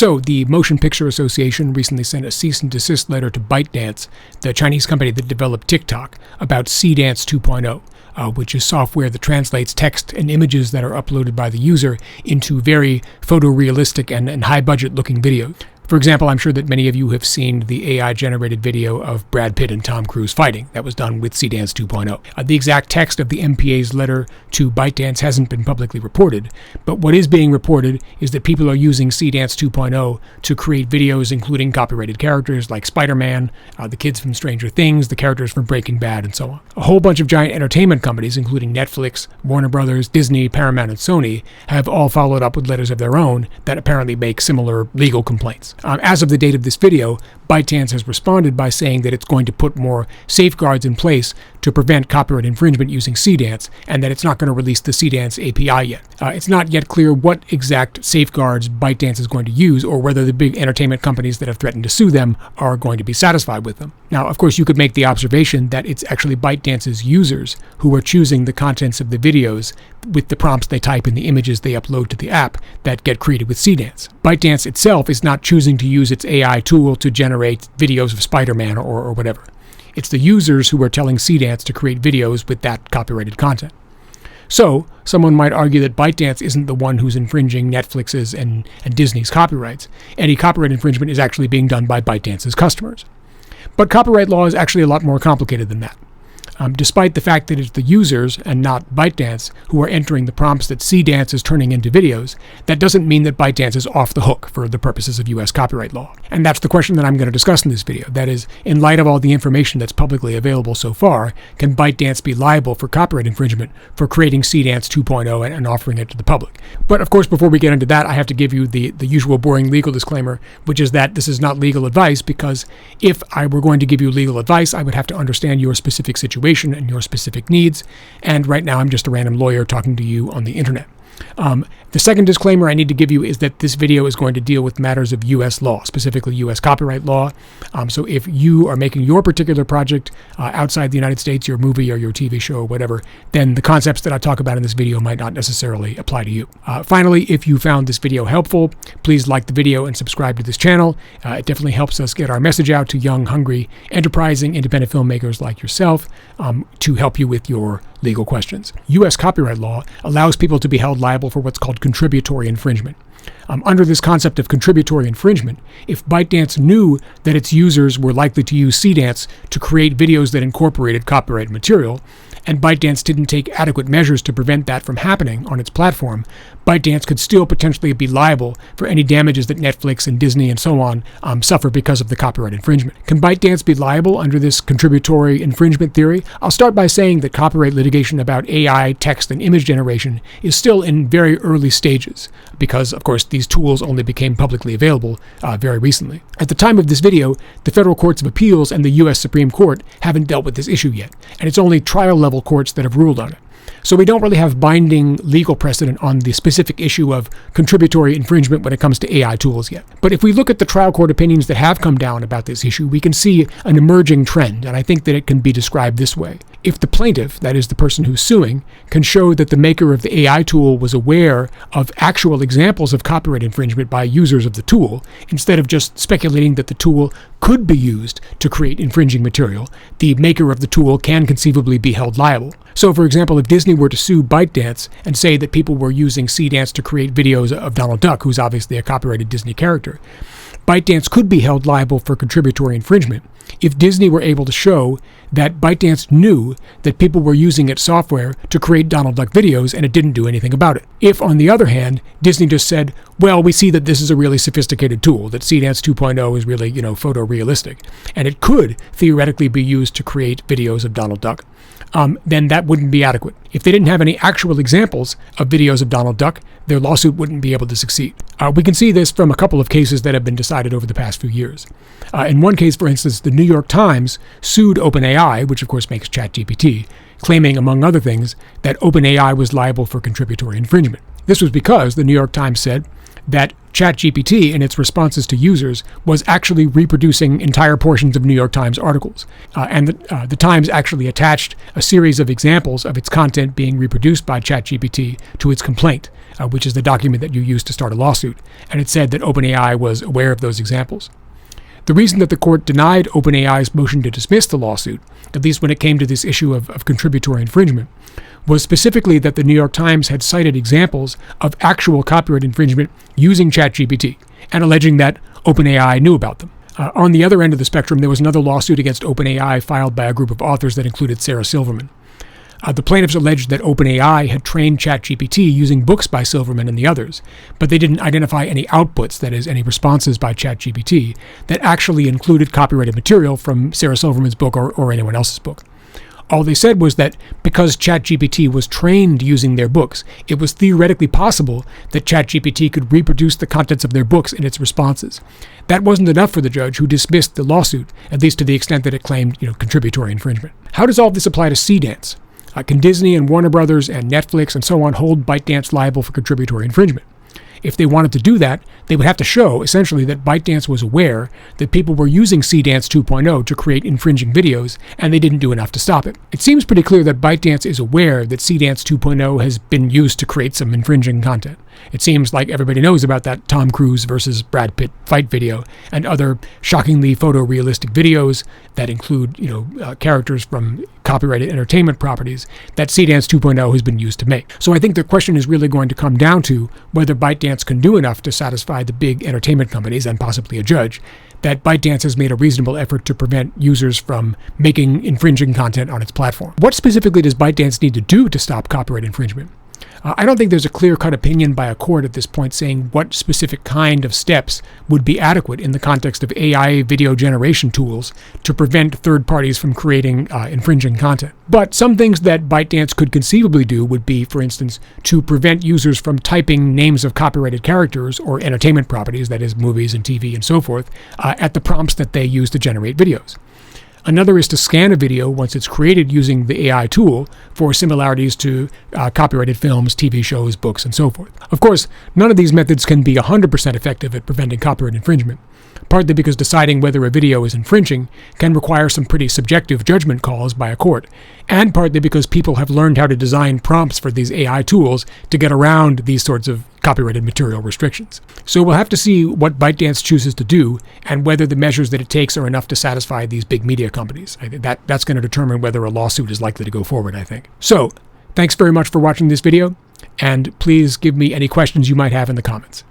So, the Motion Picture Association recently sent a cease and desist letter to ByteDance, the Chinese company that developed TikTok, about SeeDance 2.0, which is software that translates text and images that are uploaded by the user into very photorealistic and high-budget looking videos. For example, I'm sure that many of you have seen the AI-generated video of Brad Pitt and Tom Cruise fighting. That was done with SeeDance 2.0. The exact text of the MPA's letter to ByteDance hasn't been publicly reported, but what is being reported is that people are using SeeDance 2.0 to create videos including copyrighted characters like Spider-Man, the kids from Stranger Things, the characters from Breaking Bad, and so on. A whole bunch of giant entertainment companies, including Netflix, Warner Brothers, Disney, Paramount, and Sony, have all followed up with letters of their own that apparently make similar legal complaints. As of the date of this video, ByteDance has responded by saying that it's going to put more safeguards in place to prevent copyright infringement using SeeDance, and that it's not going to release the SeeDance API yet. It's not yet clear what exact safeguards ByteDance is going to use, or whether the big entertainment companies that have threatened to sue them are going to be satisfied with them. Now, of course, you could make the observation that it's actually ByteDance's users who are choosing the contents of the videos with the prompts they type and the images they upload to the app that get created with SeeDance. ByteDance itself is not choosing to use its AI tool to generate videos of Spider-Man or whatever. It's the users who are telling SeeDance to create videos with that copyrighted content. So, someone might argue that ByteDance isn't the one who's infringing Netflix's and Disney's copyrights. Any copyright infringement is actually being done by ByteDance's customers. But copyright law is actually a lot more complicated than that. Despite the fact that it's the users and not ByteDance who are entering the prompts that SeeDance is turning into videos, that doesn't mean that ByteDance is off the hook for the purposes of US copyright law. And that's the question that I'm going to discuss in this video. That is, in light of all the information that's publicly available so far, can ByteDance be liable for copyright infringement for creating SeeDance 2.0 and offering it to the public? But of course, before we get into that, I have to give you the usual boring legal disclaimer, which is that this is not legal advice, because if I were going to give you legal advice, I would have to understand your specific situation and your specific needs, and right now I'm just a random lawyer talking to you on the internet. The second disclaimer I need to give you is that this video is going to deal with matters of U.S. law, specifically U.S. copyright law. So if you are making your particular project outside the United States, your movie or your TV show or whatever, then the concepts that I talk about in this video might not necessarily apply to you. Finally, if you found this video helpful, please like the video and subscribe to this channel. It definitely helps us get our message out to young, hungry, enterprising, independent filmmakers like yourself to help you with your legal questions. U.S. copyright law allows people to be held liable for what's called contributory infringement. Under this concept of contributory infringement, if ByteDance knew that its users were likely to use SeeDance to create videos that incorporated copyrighted material, and ByteDance didn't take adequate measures to prevent that from happening on its platform, ByteDance could still potentially be liable for any damages that Netflix and Disney and so on suffer because of the copyright infringement. Can ByteDance be liable under this contributory infringement theory? I'll start by saying that copyright litigation about AI, text, and image generation is still in very early stages, because, of course, these tools only became publicly available very recently. At the time of this video, the federal courts of appeals and the U.S. Supreme Court haven't dealt with this issue yet, and it's only trial-level courts that have ruled on it. So we don't really have binding legal precedent on the specific issue of contributory infringement when it comes to AI tools yet. But if we look at the trial court opinions that have come down about this issue, we can see an emerging trend, and I think that it can be described this way. If the plaintiff, that is the person who's suing, can show that the maker of the AI tool was aware of actual examples of copyright infringement by users of the tool, instead of just speculating that the tool could be used to create infringing material, the maker of the tool can conceivably be held liable. So, for example, if Disney were to sue ByteDance and say that people were using SeeDance to create videos of Donald Duck, who's obviously a copyrighted Disney character, ByteDance could be held liable for contributory infringement if Disney were able to show that ByteDance knew that people were using its software to create Donald Duck videos and it didn't do anything about it. If, on the other hand, Disney just said, well, we see that this is a really sophisticated tool, that SeeDance 2.0 is really, photorealistic, and it could theoretically be used to create videos of Donald Duck, then that wouldn't be adequate. If they didn't have any actual examples of videos of Donald Duck, their lawsuit wouldn't be able to succeed. We can see this from a couple of cases that have been decided over the past few years. In one case, for instance, the New York Times sued OpenAI, which of course makes ChatGPT, claiming, among other things, that OpenAI was liable for contributory infringement. This was because the New York Times said that ChatGPT, in its responses to users, was actually reproducing entire portions of New York Times articles. And the Times actually attached a series of examples of its content being reproduced by ChatGPT to its complaint, which is the document that you use to start a lawsuit. And it said that OpenAI was aware of those examples. The reason that the court denied OpenAI's motion to dismiss the lawsuit, at least when it came to this issue of contributory infringement, was specifically that the New York Times had cited examples of actual copyright infringement using ChatGPT and alleging that OpenAI knew about them. On the other end of the spectrum, there was another lawsuit against OpenAI filed by a group of authors that included Sarah Silverman. The plaintiffs alleged that OpenAI had trained ChatGPT using books by Silverman and the others, but they didn't identify any outputs, that is, any responses by ChatGPT, that actually included copyrighted material from Sarah Silverman's book or anyone else's book. All they said was that because ChatGPT was trained using their books, it was theoretically possible that ChatGPT could reproduce the contents of their books in its responses. That wasn't enough for the judge, who dismissed the lawsuit, at least to the extent that it claimed, contributory infringement. How does all this apply to SeeDance? Can Disney and Warner Brothers and Netflix and so on hold ByteDance liable for contributory infringement? If they wanted to do that, they would have to show, essentially, that ByteDance was aware that people were using SeeDance 2.0 to create infringing videos, and they didn't do enough to stop it. It seems pretty clear that ByteDance is aware that SeeDance 2.0 has been used to create some infringing content. It seems like everybody knows about that Tom Cruise versus Brad Pitt fight video and other shockingly photorealistic videos that include, characters from copyrighted entertainment properties that SeeDance 2.0 has been used to make. So I think the question is really going to come down to whether ByteDance can do enough to satisfy the big entertainment companies and possibly a judge that ByteDance has made a reasonable effort to prevent users from making infringing content on its platform. What specifically does ByteDance need to do to stop copyright infringement? I don't think there's a clear-cut opinion by a court at this point saying what specific kind of steps would be adequate in the context of AI video generation tools to prevent third parties from creating infringing content. But some things that ByteDance could conceivably do would be, for instance, to prevent users from typing names of copyrighted characters or entertainment properties, that is, movies and TV and so forth, at the prompts that they use to generate videos. Another is to scan a video once it's created using the AI tool for similarities to copyrighted films, TV shows, books, and so forth. Of course, none of these methods can be 100% effective at preventing copyright infringement, partly because deciding whether a video is infringing can require some pretty subjective judgment calls by a court, and partly because people have learned how to design prompts for these AI tools to get around these sorts of copyrighted material restrictions. So we'll have to see what ByteDance chooses to do and whether the measures that it takes are enough to satisfy these big media companies. I think that's going to determine whether a lawsuit is likely to go forward, I think. So, thanks very much for watching this video, and please give me any questions you might have in the comments.